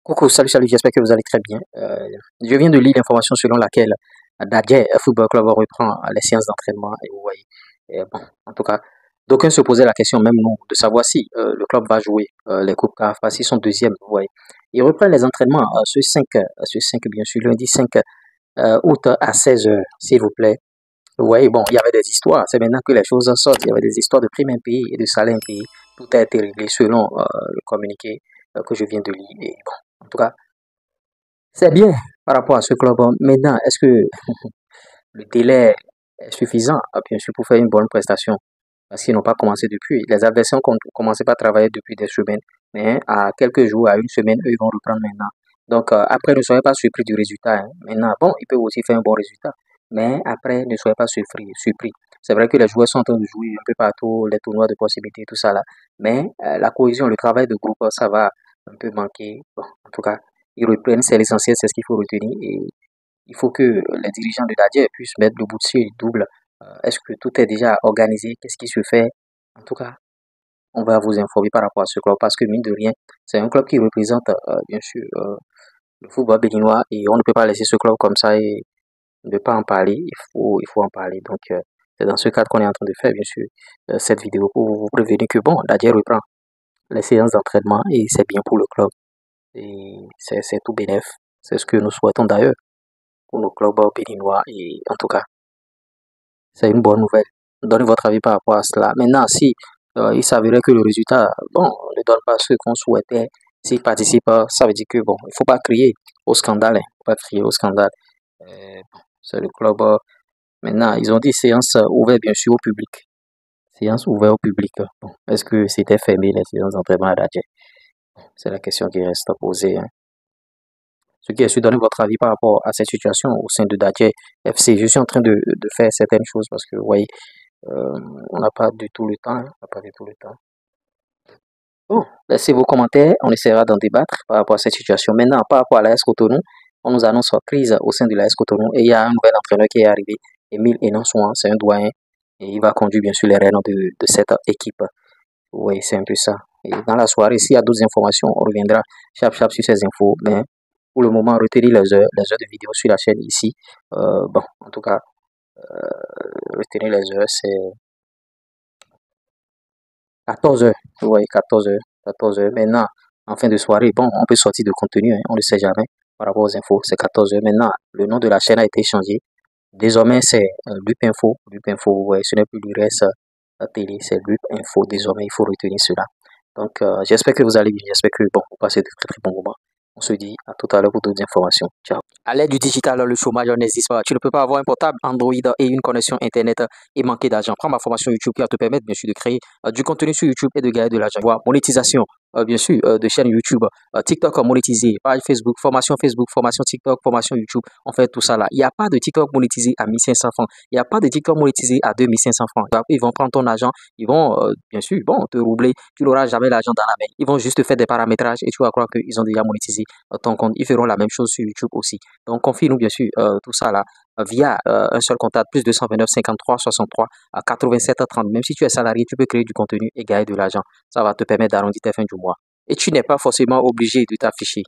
Coucou, salut, j'espère que vous allez très bien. Je viens de lire l'information selon laquelle Dadje Football Club reprend les séances d'entraînement. Et vous voyez, bon, en tout cas, d'aucuns se posaient la question, même nous, de savoir si le club va jouer les Coupes CAF, parce qu'ils sont deuxième, vous voyez. Ils reprennent les entraînements ce 5 bien sûr, lundi 5 août à 16 h, s'il vous plaît. Vous voyez, bon, il y avait des histoires. C'est maintenant que les choses en sortent. Il y avait des histoires de prime impayé et de salaire impayé. Tout a été réglé selon le communiqué que je viens de lire. Et bon, en tout cas, c'est bien par rapport à ce club. Maintenant, est-ce que le délai est suffisant, bien sûr, pour faire une bonne prestation? Parce qu'ils n'ont pas commencé depuis. Les adversaires ont commencé par travailler depuis des semaines. Mais à quelques jours, à une semaine, eux, ils vont reprendre maintenant. Donc, après, ne soyez pas surpris du résultat, hein. Maintenant, bon, ils peuvent aussi faire un bon résultat. Mais après, ne soyez pas surpris. C'est vrai que les joueurs sont en train de jouer un peu partout, les tournois de possibilités, tout ça là. Mais la cohésion, le travail de groupe, ça va un peu manquer. Bon, en tout cas, ils reprennent, c'est l'essentiel, c'est ce qu'il faut retenir. Et il faut que les dirigeants de Dadje puissent mettre le bout de suite double. Est-ce que tout est déjà organisé? Qu'est-ce qui se fait? En tout cas, on va vous informer par rapport à ce club parce que mine de rien, c'est un club qui représente bien sûr le football béninois et on ne peut pas laisser ce club comme ça et ne pas en parler. Il faut en parler. Donc, c'est dans ce cadre qu'on est en train de faire bien sûr cette vidéo pour vous prévenir que bon, Dadje reprend les séances d'entraînement et c'est bien pour le club. Et c'est tout bénef. C'est ce que nous souhaitons d'ailleurs pour nos clubs béninois et en tout cas, c'est une bonne nouvelle. Donnez votre avis par rapport à cela. Maintenant, si il s'avérait que le résultat, bon, ne donne pas ce qu'on souhaitait, s'il participe, ça veut dire que bon, il faut pas crier au scandale, hein. Faut pas crier au scandale. Bon, c'est le club. Maintenant, ils ont dit séance ouverte bien sûr au public. Séance ouverte au public. Bon, est-ce que c'était fermé les séances d'entraînement à Dadje? C'est la question qui reste posée, hein. Ce qui est sûr, donner votre avis par rapport à cette situation au sein de Dadje FC. Je suis en train de faire certaines choses parce que, vous voyez, on n'a pas du tout le temps, hein. On n'a pas du tout le temps. Bon, laissez vos commentaires, on essaiera d'en débattre par rapport à cette situation. Maintenant, par rapport à l'AS Cotonou, on nous annonce une crise au sein de l'AS Cotonou et il y a un nouvel entraîneur qui est arrivé, Émile Enonsoan, c'est un doyen et il va conduire bien sûr les rênes de cette équipe. Oui, c'est un peu ça. Et dans la soirée, s'il y a d'autres informations, on reviendra chap sur ces infos. Mais pour le moment, retenez les heures de vidéo sur la chaîne ici. Bon, en tout cas, retenez les heures, c'est 14 h. Vous voyez, 14 h. 14 h. Maintenant, en fin de soirée, bon, on peut sortir de contenu, hein, on ne sait jamais par rapport aux infos. C'est 14 h. Maintenant, le nom de la chaîne a été changé. Désormais, c'est Lup Info. Lup Info, vous voyez, ce n'est plus l'URS télé, c'est Lup Info. Désormais, il faut retenir cela. Donc, j'espère que vous allez bien. J'espère que, bon, vous passez de très très bons moments. On se dit à tout à l'heure pour d'autres informations. Ciao. À l'aide du digital, le chômage n'existe pas. Tu ne peux pas avoir un portable Android et une connexion Internet et manquer d'argent. Prends ma formation YouTube qui va te permettre, bien sûr, de créer du contenu sur YouTube et de gagner de l'argent. Voir monétisation, bien sûr, de chaîne YouTube, TikTok monétisé, page Facebook, formation TikTok, formation YouTube. On fait tout ça là. Il n'y a pas de TikTok monétisé à 1500 francs. Il n'y a pas de TikTok monétisé à 2500 francs. Ils vont prendre ton argent. Ils vont, bien sûr, bon, te roubler. Tu n'auras jamais l'argent dans la main. Ils vont juste te faire des paramétrages et tu vas croire qu'ils ont déjà monétisé ton compte. Ils feront la même chose sur YouTube aussi. Donc, confie-nous, bien sûr, tout ça là via un seul contact, plus 229 53 63 à 87 30. Même si tu es salarié, tu peux créer du contenu et gagner de l'argent. Ça va te permettre d'arrondir tes fins du mois. Et tu n'es pas forcément obligé de t'afficher.